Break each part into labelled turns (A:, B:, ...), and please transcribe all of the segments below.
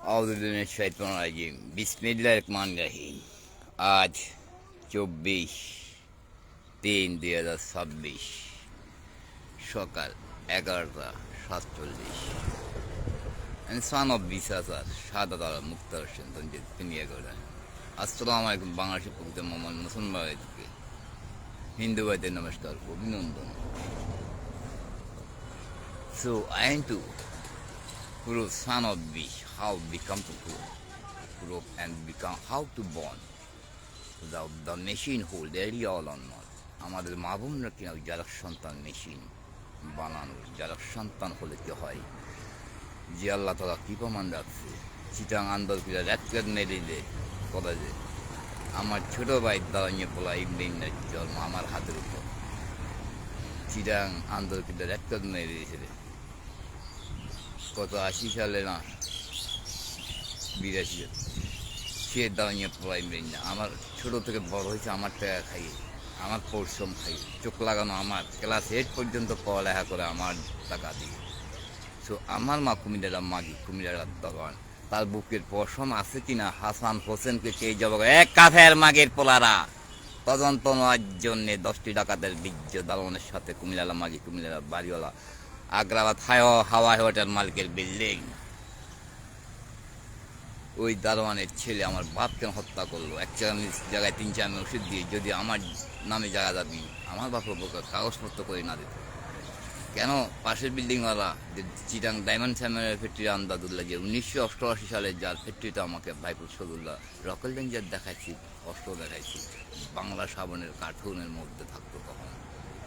A: बिस्मिल्लाहिर्रहमानिर्रहीम। आज 24/3/2026 সকাল 11:47। ইনসান অফ বিশ্বাসার সাদা তারা মুক্তার হোসেন তঞ্জিত পিনিয়াগড়া। আসসালামু আলাইকুম। বাংলাদেশের প্রকৃত মোহাম্মদ মুসলমান ভাইদেরকে, হিন্দু ভাইদের নমস্কার, অভিনন্দন। So I am to prove son of wish how become to prove and become how to born the machine hold really all on not আমাদের মা বোনরা কিনা যারা সন্তান মেশিন বানানোর, যারা সন্তান হলে কি হয় যে আল্লাহ তালা কি প্রমাণ রাখছে। চিটাং আন্দোলন র্যাটকেট মেরিলে কলেজে আমার ছোট ভাই দাঁড়িয়ে পোলা ইংল্যান্ডের জন্ম আমার হাতের উপর। চিটাং আন্দোলন র্যাটকেট মেরে দিয়েছিল কত 80 সালে না 82। সে দাঁড়িয়ে পোলাই মেরিন না, আমার ছোটো থেকে বড় হয়েছে আমার টাকা খাইয়ে, আমার পরিশ্রম খাইয়ে, চোখ লাগানো আমার, ক্লাস 8 পর্যন্ত পড়ালেখা করে আমার টাকা দিয়ে। সো আমার মা কুমিল্লার মাগি, কুমিল্লার দোকান, তার বুকের পশম আছে কিনা হাসান হোসেনকে কে জবাব এক কাফের মাগের পোলারা তদন্ত নেওয়ার জন্যে 10টি ডাকাতের বীর্য দালনের সাথে কুমিল্লা মাগি, কুমিল্লার বাড়িওয়ালা, আগ্রাবাদ হাওয়াই হোটেল মালিকের বিল্ডিং। ওই দারোয়ানের ছেলে আমার বাপকে হত্যা করলো। এক জায়গায় 3-4 ওষুধ দিয়ে যদি আমার নামে জায়গা দাবি, আমার বাপের কাগজপত্র করে না দিত কেন? পাশের বিল্ডিংওয়ালা যে চিটাং ডায়মন্ড স্যামের ফ্যাক্টরি আমদাদুল্লাহ, যে 1988 সালে যার ফ্যাক্টরিটা আমাকে ভাইপুর সদুল্লাহ রকেল ডেঞ্জার দেখাইছি, কষ্ট দেখাইছি, বাংলা সাবানের কার্টুনের মধ্যে থাকতো তখন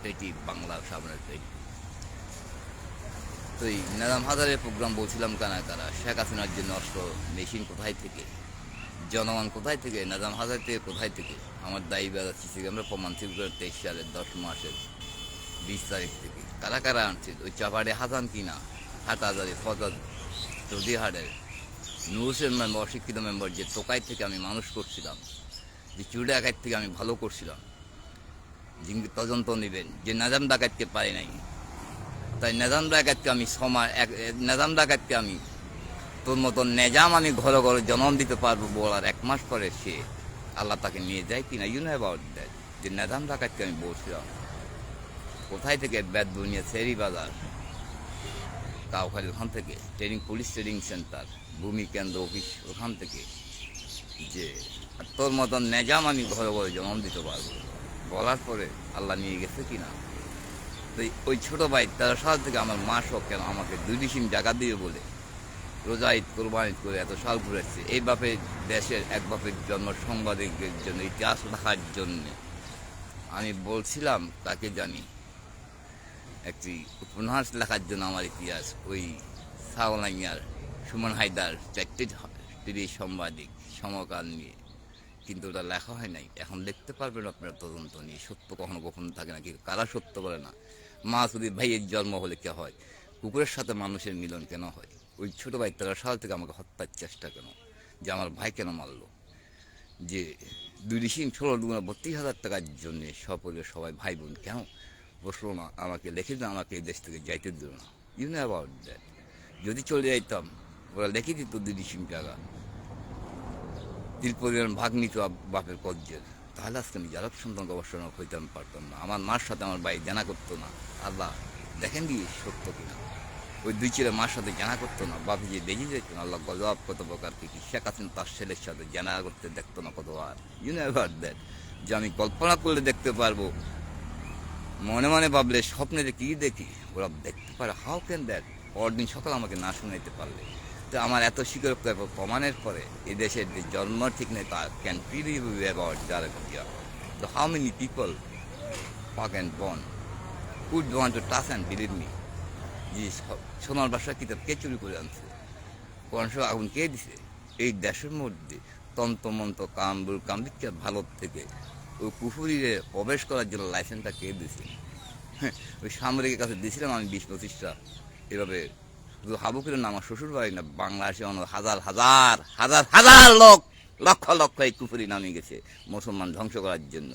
A: পেটি, বাংলা সাবানের পেটি। তো এই নাজাম হাজারের প্রোগ্রাম বলছিলাম কারা শেখ হাসিনার জন্য অস্ত্র মেশিন কোথায় থেকে, জনগণ কোথায় থেকে, নাজাম হাজার থেকে কোথায় থেকে? আমার দায়ী বেড়া চিঠি আমরা প্রমাণ 23 সালের 10 মাসের 20 তারিখ থেকে কারা আনছে। ওই চাপাড়ে হাসান কিনা, হাটাজারি ফজল চৌধুরীহাটের নুরুসের মেম্বার, অশিক্ষিত মেম্বার, যে টোকাই থেকে আমি মানুষ করছিলাম, যে চুরি ডাকাত থেকে আমি ভালো করছিলাম, যিনি তদন্ত নেবেন, যে নাজাম ডাকাতকে পাই নাই, তাই নেজাম ডাকাতকে আমি নেজাম ডাকাতকে আমি তোর মতন নেজাম আমি ঘরে ঘরে জন্ম দিতে পারবো বলার 1 মাস পরে সে আল্লাহ তাকে নিয়ে যায় কিনা। You know about that. যে নেজাম ডাকাতকে আমি বলছিলাম কোথায় থেকে, বেদবুনিয়া সেরি বাজার কাউখালি, ওখান থেকে পুলিশ ট্রেনিং সেন্টার, ভূমি কেন্দ্র অফিস, ওখান থেকে, যে তোর মতন নেজাম আমি ঘরে ঘরে জন্ম দিতে পারবো বলার পরে আল্লাহ নিয়ে গেছে কিনা। তো ওই ছোটো ভাই 13 সাল থেকে আমার মা সব কেন আমাকে 2 ডিসিম জায়গা দিয়ে বলে রোজা ঈদ কোরবানি করে এত সাল ঘুরেছে। এই বাপের দেশের এক বাপের জন্ম সাংবাদিকের জন্য, ইতিহাস রাখার জন্যে আমি বলছিলাম তাকে জানি একটি উপন্যাস লেখার জন্য আমার ইতিহাস, ওই সাওলাইয়ার সুমন হায়দার 4টি সাংবাদিক সমকাল নিয়ে, কিন্তু ওটা লেখা হয় নাই। এখন দেখতে পারবেন আপনারা তদন্ত নিয়ে, সত্য কখনো গোপন থাকে না, কি কারা সত্য বলে না। মা যদি ভাইয়ের জন্ম হলে কে হয়, কুকুরের সাথে মানুষের মিলন কেন হয়? ওই ছোটো ভাই 13 সাল থেকে আমাকে হত্যার চেষ্টা কেন, যে আমার ভাই কেন মারলো, যে 2 ডিসিম 32,000 টাকার জন্যে সপরিবার সবাই ভাই বোন কেন বসলো না, আমাকে লিখে দিন, আমাকে এই দেশ থেকে যাইতে দিল না। You know about that. যদি চলে যাইতাম ওরা লিখে দিত 2 ডিসিম টাকা, 3 পরিবার ভাগ নিত বাপের কজ্জের, তাহলে আজকে আমি যারা সন্তান গবেষণা হইতাম পারতাম না। আমার মার সাথে আমার ভাই জানা করতো না। আল্লাহ দেখেন দিয়ে সত্য কিনা। ওই 2 ছেলে মার সাথে জানা করতো না, বাপি যে দেখে যেত না, আল্লাহ গজব কত প্রকার কি শেখ হাসিনা তার ছেলের সাথে জানা করতে দেখতো না কতবার। You know about that. যে আমি কল্পনা করলে দেখতে পারবো, মনে মনে ভাবলে স্বপ্নে যে কী দেখি ওরা দেখতে পারে। How can that? পরদিন সকাল আমাকে না শুনাইতে পারলে। তো আমার এত স্বীকারোক্তি প্রমাণের পরে এই দেশের যে জন্ম ঠিক নেই তা ক্যান বিলিভ অ্যাবাউট যারা তো how many people fuck and born would want to touch and believe me? যে সোনার বাসার কিতাব কে চুরি করে আনছে, কোরআন শরীফ আগুন কে দিছে? এই দেশের মধ্যে তন্ত্রমন্ত্র কামবিককে ভারত থেকে ওই কুফুরিরে প্রবেশ করার জন্য লাইসেন্সটা কে দিছে? ওই সামরিকের কাছে দিয়েছিলাম আমি 20-25টা। এভাবে শুধু হাবুকের না, আমার শ্বশুর বাড়ি না, বাংলাদেশে হাজার হাজার হাজার হাজার লোক, লক্ষ লক্ষ এই কুফুরি নামে গেছে মুসলমান ধ্বংস করার জন্য।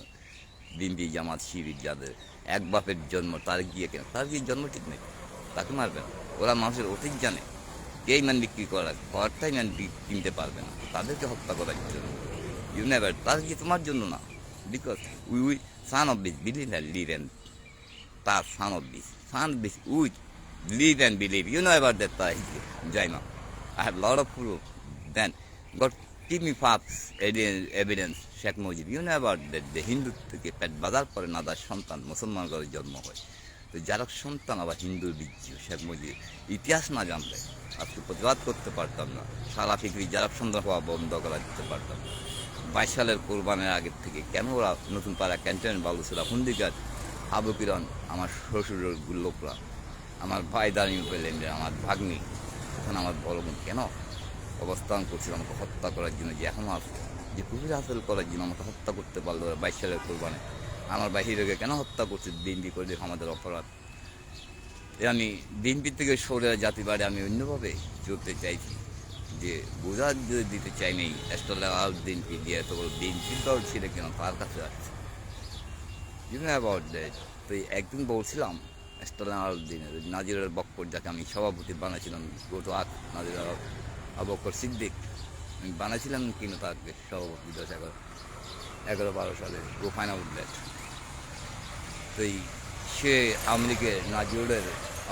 A: বিএনপি জামাত শিবির যাদের এক বাপের জন্ম, তার গিয়ে কেন, তার গিয়ে জন্ম ঠিক নেই, তাকে মারবেন। ওরা মানুষের অতীত জানে, কেই মান বিক্রি করারটাই মান কিনতে পারবে না, তাদেরকে হত্যা করার জন্য। ইউ নেভার, তার কি তোমার জন্য না, because we son of this believe and live and তার son of this we live and believe, you know about that Jaina. I have lot of proof. Then God give me facts, evidence, Sheikh Mujib, you know about that the Hindu থেকে পেট বাজার পরে another সন্তান মুসলমান ঘরে জন্ম হয়। তো যারা সন্তান আবার হিন্দুর বীর্য, শেখ মুজিব ইতিহাস না জানলে আজকে প্রতিবাদ করতে পারতাম না, সারা ফিকরি যারা সন্তান হওয়া বন্ধ করা দিতে পারতাম না। 22 সালের কোরবানের আগের থেকে কেন ওরা নতুন পাড়া ক্যান্টনমেন্ট বালুসরা হুন্দিকার আবু কিরণ, আমার শ্বশুরের লোকরা, আমার ভাই দাঁড়িয়ে পেলেন, আমার ভাগ্নি, এখন আমার বড় বোন কেন অবস্থান করছিল আমাকে হত্যা করার জন্য, যে এখনও আছে, যে কুফরি হাসিল করার জন্য আমাকে হত্যা করতে পারলো 22 সালের কোরবানে। আমার বাহিরকে কেন হত্যা করছে, বিএনপি করে দেখো আমাদের অপরাধ। আমি বিএনপি থেকে সরে জাতি বাড়ি আমি অন্যভাবে চলতে চাইছি, যে বোঝা দিতে চাই নেই আলাউদ্দিনকে দিয়ে তো বিএনপির দল ছিল কেন তার কাছে আসছে, অ্যাবাউট দ্যাট। তো একদিন বলছিলাম আলাউদ্দিনের নাজিরের বক্কর, যাকে আমি সভাপতি বানাছিলাম গত নাজির বক্কর সিদ্দিক, আমি বানাছিলাম কিন্তু তাকে সভাপতি 2011-12 সালে গো ফাইনাল দ্যাট। তো সে আওয়ামী লীগের নাজিরের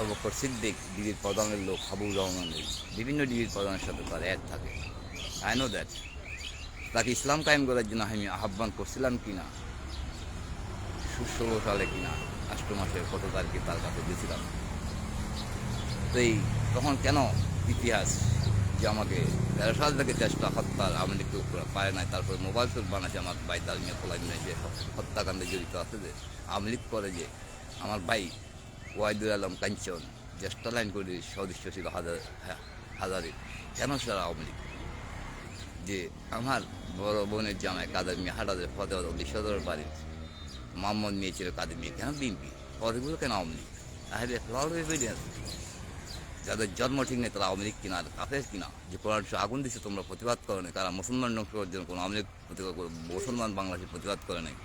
A: বক্কর সিদ্দিক ডিবির প্রধানের লোক হাবুর রহমানের বিভিন্ন ডিবির প্রধানের সাথে তার অ্যাড থাকে। I know that. তাকে ইসলাম কায়েম করার জন্য আমি আহ্বান করছিলাম কিনা 16 সালে কিনা 8 মাসের কত তারিখে তার কাছে গেছিলাম। তো তখন কেন ইতিহাস যে আমাকে 13 সাল থেকে চেষ্টা হত্যার আওয়ামী লীগকে উপরে পারে নাই, তারপরে মোবাইল ফোন বানাচ্ছে আমার ভাই দালমিয়া খোলামিয়া যে হত্যাকাণ্ডে জড়িত আছে, যে আওয়ামী লীগ করে, যে আমার ভাই ওয়াহিদুল আলম কাঞ্চন জ্যেষ্ঠ লাইন করে সদস্য ছিল হাজারে, কেন সেটা আওয়ামী লীগ, যে আমার বড় বোনের জামাই কাদের মিয়া হাটাদের ফতেহ সদর বাড়ির মোহাম্মদ মেয়ে ছিল কাদের মেয়ে, কেন বিএনপি পদগুলো কেন Awami League? I have a lot of evidence. যাদের জন্ম ঠিক নেই তারা আওয়ামী লীগ কিনা আর কাফের কিনা, যে কোরআন আগুন দিচ্ছে তোমরা প্রতিবাদ করো না, তারা মুসলমান ধ্বংস করার জন্য কোনো আওয়ামী লীগ প্রতিবাদ করে, মুসলমান বাংলাদেশে প্রতিবাদ করে নাই।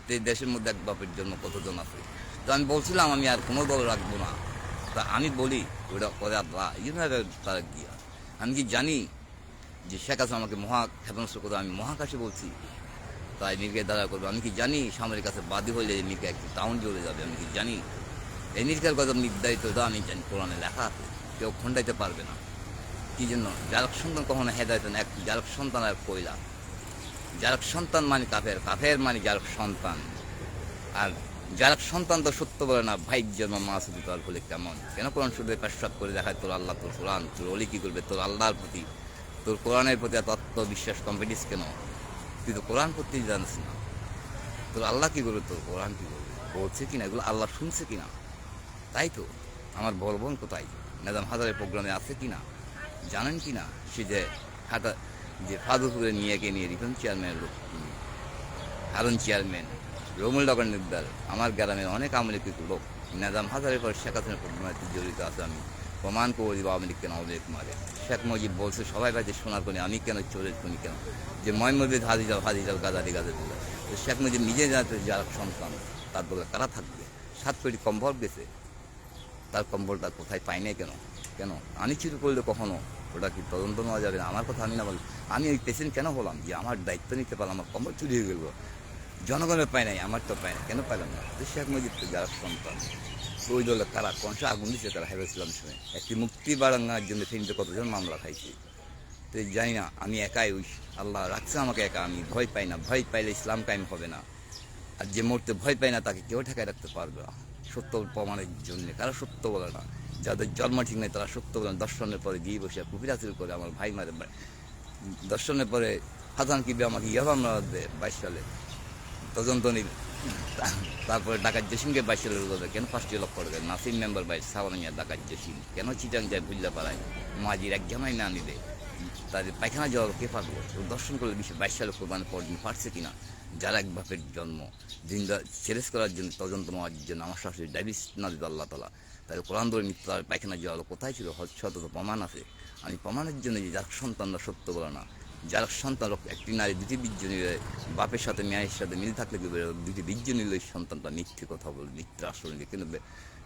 A: তো এই দেশের মধ্যে এক বাপের জন্য কতজন আছে। তো আমি বলছিলাম আমি আর কোনো দল রাখবো না, তা আমি বলি ওটা করে আল্লাহ তারা গিয়া, আমি কি জানি যে শেখ হাসিনা আমাকে ক্ষেপণাস্ত্র করে আমি মহাকাশে বলছি তাই মিরকে দ্বারা করবে, আমি কি জানি সামনের কাছে বাদী হইলে মিরকে একটি টাউন জুড়ে যাবে, আমি কি জানি এই মিরকার কথা নির্ধারিত, আমি জানি কোরআনে লেখা আছে, কেউ খণ্ডাইতে পারবে না। কি জন্য জারক সন্তান কখনো হেদায়ত না, এক জারক সন্তান আর কইলা, জারক সন্তান মানে কাফের, কাফের মানে জারক সন্তান, আর জারক সন্তান তো সত্য বলে না, ভাই জন্ম মাসুদি তোর বলে কেমন, কেন কোরআন শুধু প্রস্তাব করে দেখায় তোর আল্লাহ, তোর কোরআন, তোর অলি কি করবে, তোর আল্লাহর প্রতি, তোর কোরআনের প্রতি এত আত্মবিশ্বাস কনফিডেন্স কেন, তুই তো কোরআন পড়তে জানিস না, তোর আল্লাহ কি করবে, তোর কোরআন কি করবে, বলছে কিনা এগুলো আল্লাহ শুনছে কিনা? তাই তো আমার বড় বোন কোথায় নিজাম হাজারের প্রোগ্রামে আছে কিনা জানেন কিনা, সে যে যে ফাদুপুরে নিয়ে রিফর্ম চেয়ারম্যান লোক, হারুন চেয়ারম্যান, রমুল ডগরদার, আমার গ্রামের অনেক আওয়ামী লীগ লোক নিজাম হাজারের পর শেখ হাসিনার প্রোগ্রামে জড়িত আছে, আমি প্রমাণ করে দিব আওয়ামী লীগ কেন আওয়ামী লীগ মারে। শেখ মুজিব বলছে সবাই কাছে শোনার কোনি, আমি কেন চোরের কোনি কেন, যে ময়মুদ্দিন হাজি যাও গাজারি দিল, শেখ মুজিব নিজে জানতে যারা সন্তান তার বলে কারা থাকবে, 7 কোটি কম্বল গেছে, তার কম্বলটা কোথায় পাই নাই কেন, কেন আমি চুরি করলে কখনো ওটা কি তদন্ত নেওয়া যাবে না? আমার কথা আমি না বলি, আমি ওই পেশেন্ট কেন হলাম, যে আমার দায়িত্ব নিতে পারলাম, আমার কম্বল চুরি হয়ে গেল, জনগণের পাই নাই, আমার তো পাই না, কেন পাইলাম না? শেখ মুজিব তো যারা সন্তান, ওই দলে কারা কনসা আগুন দিচ্ছে, তারা হেরেছিলাম শুনে একটি মুক্তি বাড়ানোর জন্য ফেনীতে কতজন মামলা খাইছি। তো জানি না আমি একাই, ওই আল্লাহ রাখছে আমাকে একা, আমি ভয় পাই না, ভয় পাইলে ইসলাম কায়েম হবে না, আর যে মরতে ভয় পায় না তাকে কেউ ঠেকায় রাখতে পারবে না সত্য প্রমাণের জন্য, কারো সত্য বলে না, যাদের জন্ম ঠিক নেই তারা সত্য বলে না। দর্শনের পরে গিয়ে বসে কুফির হাসিল করে আমার ভাই মারে, দর্শনের পরে হাসান কিবে আমাকে মামলা দেবে 22 সালে তদন্ত নিবে, তারপরে ডাকাত জসিমকে 22 সালের রোজা কেন 5টি লক্ষ টাকা, নাসিম মেম্বার ভাই সাবানিয়া ডাকাত জসিম কেন চিটাং যায় বুঝলে পাড়ায়, মাঝির এক জামাই না নিলে তাদের পায়খানা যাওয়ার কে পারবো, দর্শন করলে 22 সালে কোরবানি পরদিন পারছে কিনা, যারা এক বাপের জন্ম দিনটা ছেলেস করার জন্য তদন্ত নেওয়ার জন্য আমার শাশুড়ি ডায়াবেটিস না দিত আল্লাহ তালা, তাদের কোরআন ধরে মৃত্যু তার পায়খানা যাওয়ার কোথায় ছিল, শত প্রমাণ আছে। আমি প্রমাণের জন্য যে যার সন্তানরা সত্য বলে না, যার সন্তান একটি নারী 2টি বীর্য নিলে, বাপের সাথে মেয়ের সাথে মিল থাকলে 2টি বীর্য নিলে ওই সন্তানটা মিথ্যে কথা বলে, মিথ্যে আশ্রয় নিলে, কিন্তু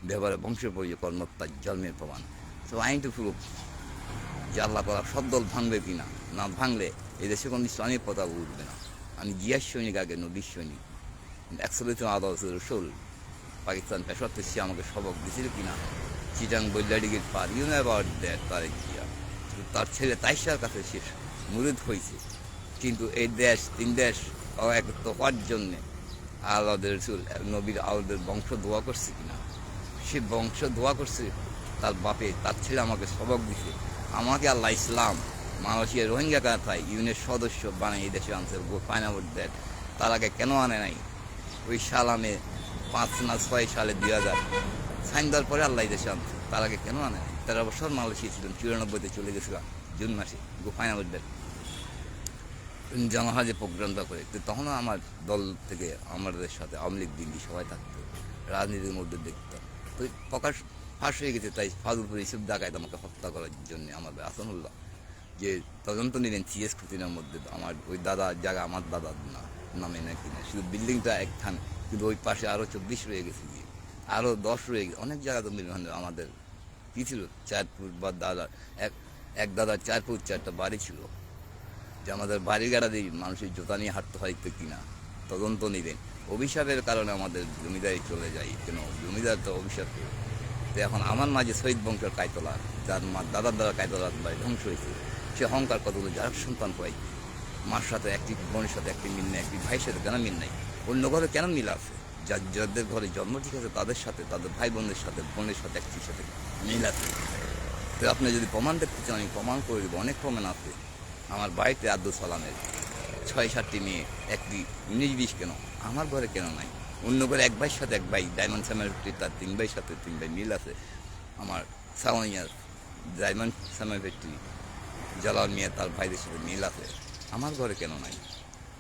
A: ব্যবহারে বংশের পরিচয় কর্মত্যার জন্মের প্রমাণ। সো আইন টু প্রুফ যে আল্লাহ তাআলা সব দল ভাঙবে কিনা, না ভাঙলে এই দেশে কোনো ইসলামী পতাকা উঠবে না। আমি জিয়ার সৈনিক, আগে নবীর সৈনিক। একশো আদর্শ রসুল পাকিস্তান পেশার থেকে সে আমাকে সবক দিয়েছিল কিনা, চিটাং বৈলাডিগের পার অ্যাবাউট দ্যাট তার জিয়া। তার ছেলে তাইশার কাছে সে মুরিদ হয়েছে, কিন্তু এই দেশ 3 দেশ একত্র হওয়ার জন্যে আল্লাহদের রসুল নবীর আল্লাহদের বংশ দোয়া করছে কিনা, সে বংশ দোয়া করছে। তার বাপে তার ছেলে আমাকে সবক দিছে, আমাকে আল্লাহ ইসলাম মালয়েশিয়ার রোহিঙ্গা কাথায় ইউনের সদস্য বানাই এই দেশে আনছে। ফাইন আউট দ্যাট তার আগে কেন আনে নাই? ওই সালামে 5 না 6 সালে 2000 সাইন দেওয়ার পরে আল্লাহ দেশে আনছে, তার আগে কেন আনে নাই? 13 বছর মালয়েশিয়া ছিলেন, 94-তে চলে গেছিলাম জুন মাসে। ফাইন আউট দ্যাট জামাহাজে প্রোগ্রামটা করে, তো তখনও আমার দল থেকে আমাদের সাথে আওয়ামী লীগ দিল্লি সবাই থাকতো, রাজনীতির মধ্যে দেখতাম। তো প্রকাশ ফাঁস হয়ে গেছে, তাই ফাজুলপুর ইসুফ ডাকায় আমাকে হত্যা করার জন্য আমার আসানুল্লাহ যে তদন্ত নিলেন সিএস খুতিনার মধ্যে। আমার ওই দাদার জায়গা আমার দাদার নামে নাকি না, শুধু বিল্ডিংটা একখান, কিন্তু ওই পাশে আরও 24 রয়ে গেছে, গিয়ে আরও 10 রয়ে গেছে। অনেক জায়গা তো আমাদের কী ছিল, 4 ফুট বা দাদার এক দাদার 4 ফুট 4টা বাড়ি ছিল, যে আমাদের বাড়ির গাড়া দিয়ে মানুষের জোতা নিয়ে হাঁটতে হয়তো কিনা তদন্ত নিলেন। অভিশাপের কারণে আমাদের জমিদারি চলে যায়, কেন জমিদার তো অভিশাপ। তো এখন আমার মাঝে শহীদ বংশের কায়তলা, যার মা দাদার দ্বারা কায়তলার বাড়ি ধ্বংস হয়েছে, সে অহংকার কতগুলো যার সন্তান পাই, মার সাথে একটি বোনের সাথে একটি মিল নেই, একটি ভাইয়ের সাথে কেন মিল নেই? অন্য ঘরে কেন মিল আছে? যাদের ঘরে জন্ম ঠিক আছে তাদের সাথে, তাদের ভাই বোনের সাথে, বোনের সাথে একটির সাথে মিল আছে। তো আপনি যদি প্রমাণ দেখতে চান আমি প্রমাণ করে দেবো, অনেক প্রমাণ আছে। আমার বাড়িতে আব্দুল সালামের 6-7টি মেয়ে, একটি 19-20 কেন আমার ঘরে কেন নাই? অন্য ঘরে এক ভাইয়ের সাথে এক ভাই, ডায়মন্ড স্যামেরটি তার 3 ভাইয়ের সাথে 3 ভাই মিল আছে। আমার সাওয়ানিয়ার ডায়মন্ড স্যামের ফ্যাক্টরি জালাল মিয়া তার ভাইদের সাথে মিল আছে, আমার ঘরে কেন নাই?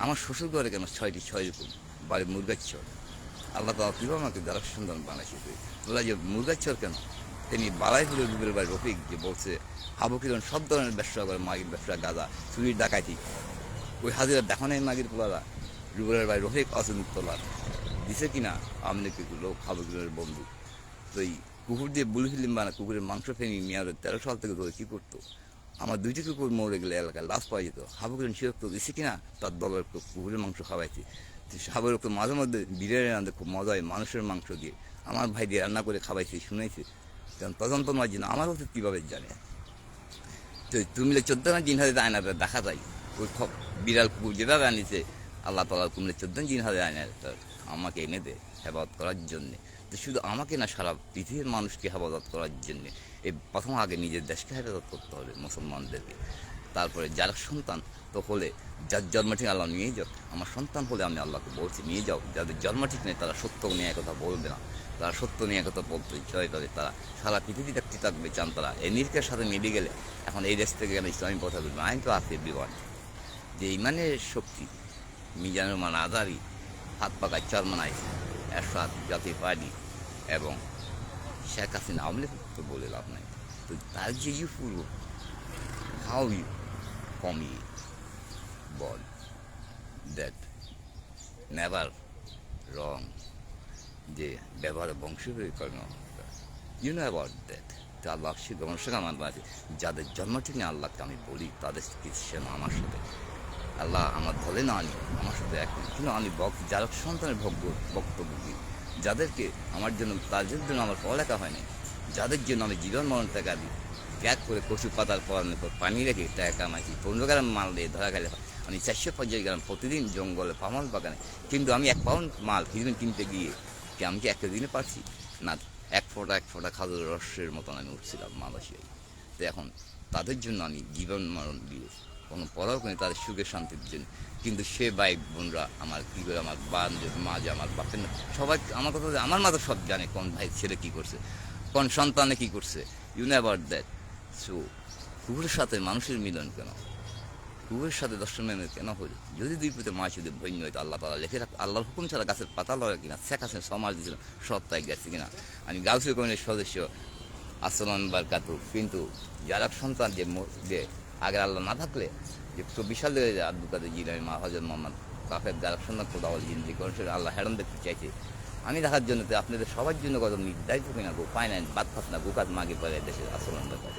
A: আমার শ্বশুর ঘরে কেন 6টি 6 রকম বাড়ি মুরগাচ্ছর? আল্লাহ তাআলা কীভাবে আমাকে যারা সুন্দর বানাইছে? বলা যে মুরগাচ্ছর কেন? তিনি বালাইপুরের রুবের ভাই রফিক যে বলছে হাবু কিরণ সব ধরনের ব্যবসা করে, মাগির ব্যবসা, গাঁজা, চুরির ডাকাইতি। ওই হাজিরা দেখো নাই মাগির পোলারা, রুবের ভাই রফিক অসুন্তলার দিছে কিনা আমনে কিছু লোক হাবু কিরণের বন্ধু। তো এই কুকুর দিয়ে বুলু ফিল্ম বানা, কুকুরের মাংস ফেনি মেয়াদের 13 সাল থেকে ধরে কী করতো? আমার 2টি কুকুর মরে গেলে এলাকায় লাশ পাওয়া যেত, হাবু কিরণ সে তো দিছে কিনা তার দলের কুকুরের মাংস খাওয়াইছে। হাবুর তো মাঝে মধ্যে বিরিয়ানি রাঁধতে খুব মজা হয় মানুষের মাংস দিয়ে, আমার ভাই দিয়ে রান্না করে খাওয়াইছে, শুনেছে। কারণ তদন্ত নয় যে আমার ওষুধ কীভাবে জানে? তো তুমিলে 14 দিন হাজার আয়নাতে দেখা যায়, ওই বিড়াল কুকুর যেভাবে আনিছে আল্লাহ তাআলা কুমিলে 14 দিন হাজার আয়নাটা আমাকে এনে দেয় হেফাজত করার জন্যে। তো শুধু আমাকে না, সারা পৃথিবীর মানুষকে হেফাজত করার জন্যে এই প্রথম আগে নিজের দেশকে হেফাজত করতে হবে, মুসলমানদেরকে। তারপরে যার সন্তান তো হলে, যার জন্ম ঠিক আল্লাহ নিয়ে যাও। আমার সন্তান হলে আমি আল্লাহকে বলছি নিয়ে যাও, যাদের জন্ম ঠিক নেই তারা সত্য নিয়ে কথা বলবে না, তারা সত্য নিয়ে কথা বলতে ইচ্ছা করে, তারা সারা পৃথিবী দেখতে থাকবে চান, তারা এই নির্কের সাথে মিলে গেলে এখন এই দেশ থেকে আমি ইসলামী পথা বলবো। আইন তো আছে বিবাদ যে ইমানের শক্তি মিজানুর মান আজারি হাত পাকায় চরমানায় এরশাদ জাতীয় পার্টি এবং শেখ হাসিনা আওয়ামী লীগ তো বলে লাভ নাই। তো তার যে you fool how you from you ball that never wrong, যে ব্যবহারে বংশীকরণ, ইউ নো অ্যাবাউট দ্যাট। তো আল্লাহ শিক্ষা আমার বাড়ি যাদের জন্ম ঠিক নেই আল্লাহকে আমি বলি তাদের চিকিৎসা আমার সাথে আল্লাহ আমার ধরে না আনি, আমার সাথে এক কিন্তু আমি যারা সন্তানের বক্তব্য দিই, যাদেরকে আমার জন্য, তাদের জন্য আমার পড়ালেখা হয় নাই, যাদের জন্য আমি জীবন মরণ টাকা দিই, ত্যাগ করে কচু পাতার পড়ানোর পর পানি রেখে টাকা কামাইছি, 15 গ্রাম মাল দিয়ে ধরা গেলে আমি 450 গ্রাম প্রতিদিন জঙ্গলে পামাল বাগানে, কিন্তু আমি 1 পাউন্ড মাল হিরোইন কিনতে গিয়ে কি আমি কি একটা দিনে পারছি না? এক ফোঁটা খাজুর রসের মতন আমি উঠছিলাম মালয়েশিয়ায়। তো এখন তাদের জন্য আমি জীবন মরণ দিয়ে কোনো পড়াও করি তাদের সুখে শান্তির জন্য, কিন্তু সে ভাই বোনরা আমার কী করে, আমার মা যে আমার বাপের না, সবাই আমার কথা, আমার মা তো সব জানে কোন ভাই ছেলে কী করছে, কোন সন্তানে কী করছে, you know about that. So কুকুরের সাথে মানুষের মিলন কেন? কুকুরের সাথে দর্শন মেনে কেন হল? যদি 2 পুঁতে মাছ যদি বন্য হয়তো আল্লাহ তাআলা লিখে রাখ, আল্লাহর হুকুম ছাড়া গাছের পাতা লড়ে কিনা, শেখ হাসিনা সমাজ দিয়েছিল সত্তায় গেছে কিনা। আমি গাউসিয়া কমিটির সদস্য আসসালাম বারকাতু, কিন্তু যারা সন্তান যে আগে আল্লাহ না থাকলে যে 24 সালে আব্দুল কাদের জিলানী, মা হযরত মোহাম্মদ কাফের যারা সন্তান কোদাওয়াল জিন্দি করেন, আল্লাহ হেরান দেখতে চাইছে আমি দেখার জন্য। তো আপনাদের সবার জন্য কত নির্ধারিত কিনা গো ফাইন্যান্স বাদ ফাস না গোকাত মাগে পড়ে দেশের আসলাম ব্যাপারে।